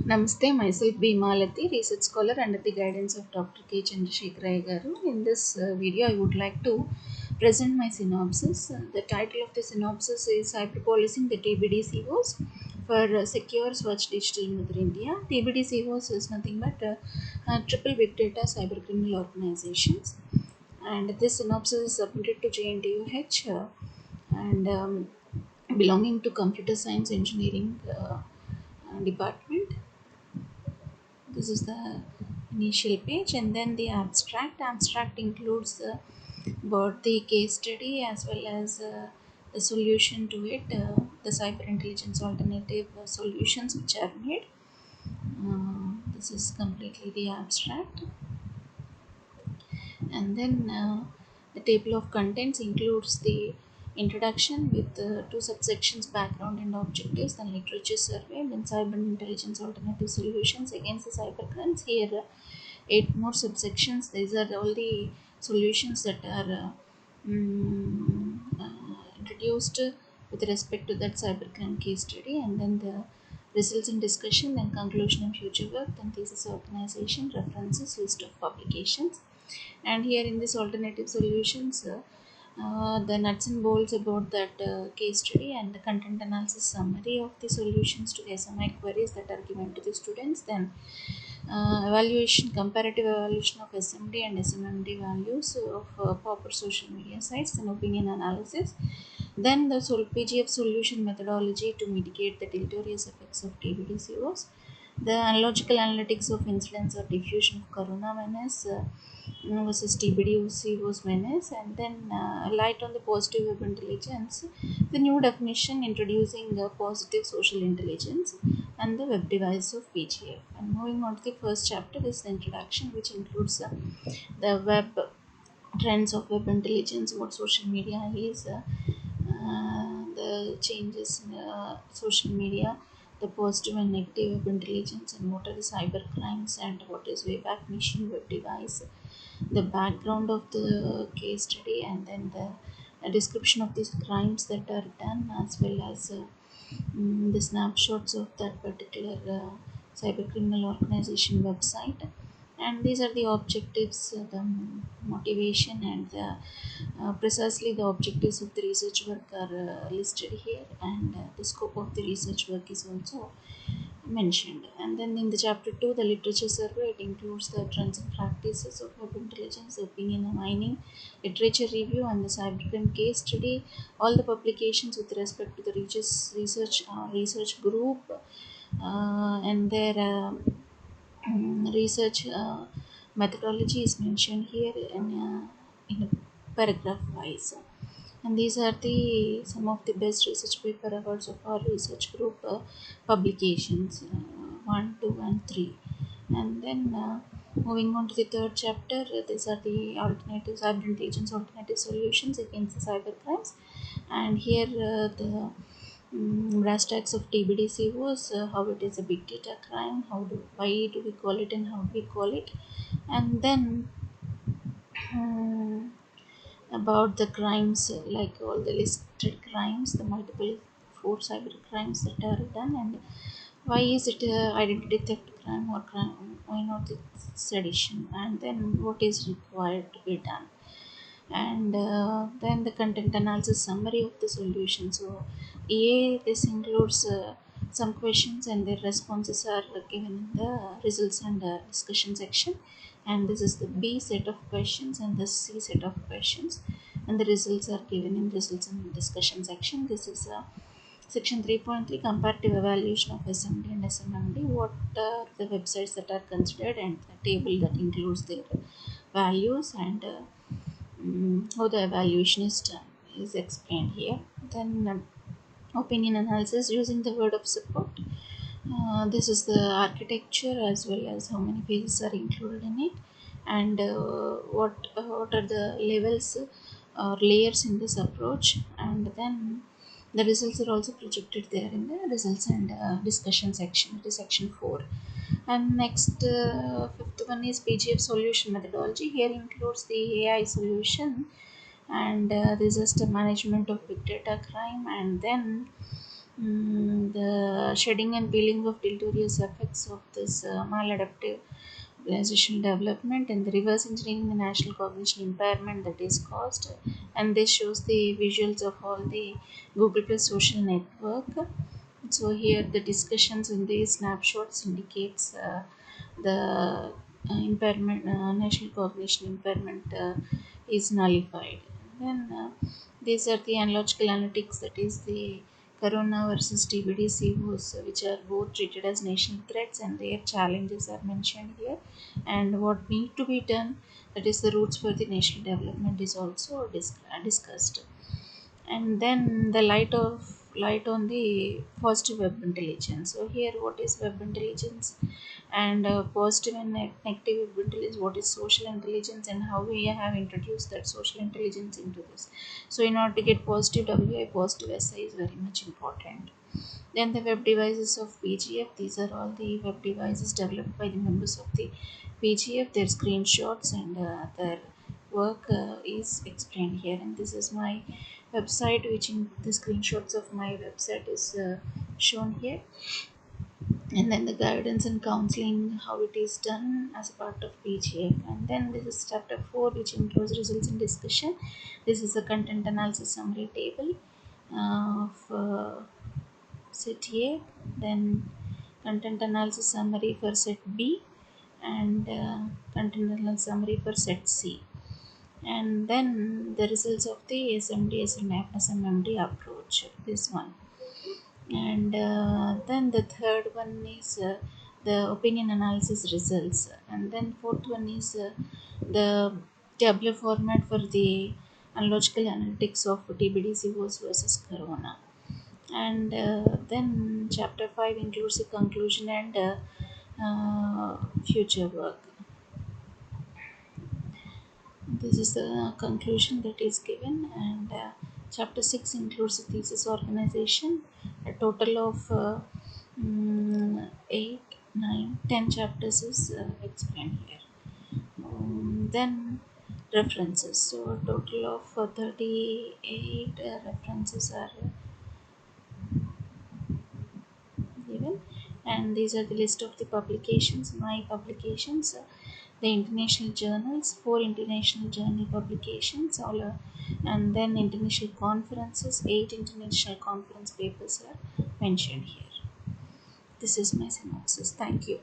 Namaste, myself B. Malati, research scholar under the guidance of Dr. K. Chandrasekhar Garu. In this video, I would like to present my synopsis. The title of the synopsis is Hyperpolicing the TBD-COs for Secure Swatch Digital Mother India. TBD-COs is nothing but triple big data cybercriminal organizations. And this synopsis is submitted to JNTUH and belonging to Computer Science Engineering Department. This is the initial page, and then the abstract includes both the case study as well as the solution to it, the cyber intelligence alternative solutions which are made. This is completely the abstract, and then the table of contents includes the introduction with two subsections, background and objectives, then literature survey, then cyber intelligence alternative solutions against the cyber crimes. Here 8 more subsections. These are all the solutions that are introduced with respect to that cybercrime case study, and then the results in discussion, then conclusion and future work, then thesis organization, references, list of publications. And here in this alternative solutions, the nuts and bolts about that case study and the content analysis summary of the solutions to the SMI queries that are given to the students, then evaluation, comparative evaluation of SMD and SMMD values of proper social media sites, then opinion analysis, then the PGF solution methodology to mitigate the deleterious effects of TBD-COs, the analogical analytics of incidence or diffusion of corona menace versus TBD-COs menace, and then light on the positive web intelligence, the new definition introducing positive social intelligence, and the web device of PGF. And moving on to the first chapter is the introduction, which includes the web trends of web intelligence, what social media is, the changes in social media, the positive and negative web intelligence, and what are the cyber crimes, and what is Wayback Machine web device, the background of the case study, and then the description of these crimes that are done, as well as the snapshots of that particular cyber criminal organization website. And these are the objectives, the motivation, and precisely the objectives of the research work are listed here, and the scope of the research work is also mentioned. And then in the chapter 2, the literature survey, it includes the trends and practices of web intelligence, opinion mining, literature review, and the cybercrime case study, all the publications with respect to the research group, and their research methodology is mentioned here in a paragraph wise. And these are the some of the best research paper awards of our research group publications, 1, 2, and 3. And then moving on to the third chapter, these are the alternative cyber intelligence alternative solutions against the cyber crimes. And here the brass tacks of TBD-COs, how it is a big data crime, why do we call it, and how do we call it, and then um, about the crimes, like all the listed crimes, the multiple 4 cyber crimes that are done, and why is it identity theft crime or crime, why not the sedition, and then what is required to be done, and then the content analysis summary of the solution. So this includes some questions, and their responses are given in the results and discussion section, and this is the B set of questions and the C set of questions, and the results are given in results and discussion section. This is section 3.3, comparative evaluation of SMD and SMMD, what are the websites that are considered, and the table that includes their values, and how the evaluation is done is explained here. Then opinion analysis using the word of support. This is the architecture as well as how many pages are included in it, and what are the levels or layers in this approach, and then the results are also projected there in the results and discussion section. It is section 4. And next, fifth one is PGF solution methodology. Here includes the AI solution, and this is the management of big data crime, and then The shedding and peeling of deleterious effects of this maladaptive organizational development and the reverse engineering the national cognition impairment that is caused. And this shows the visuals of all the Google Plus social network. So here the discussions in these snapshots indicates the impairment, national cognition impairment is nullified. Then these are the analogical analytics, that is the Corona versus TBD-COs, which are both treated as national threats, and their challenges are mentioned here. And what need to be done, that is the routes for the national development, is also discussed. And then the light on the positive web intelligence. So here, what is web intelligence, and positive and negative web intelligence, what is social intelligence, and how we have introduced that social intelligence into this. So in order to get positive WI, positive SI is very much important. Then the web devices of PGF, these are all the web devices developed by the members of the PGF, their screenshots and their work is explained here. And this is my website, which in the screenshots of my website is shown here. And then the guidance and counseling, how it is done as a part of PGF. And then this is chapter 4, which includes results and discussion. This is a content analysis summary table of set A, then content analysis summary for set B, and content analysis summary for set C. And then the results of the SMD SMMD approach, this one. And then the third one is the opinion analysis results. And then fourth one is the tabular format for the analogical analytics of TBD-COs versus Corona. And then chapter 5 includes the conclusion and future work. This is the conclusion that is given. And chapter 6 includes the thesis organization. A total of 8 9 10 chapters is explained here. Then references, so a total of 38 references are given. And these are the list of the publications, my publications, the international journals, 4 international journal publications, all are, and then international conferences, 8 international conference papers are mentioned here. This is my synopsis. Thank you.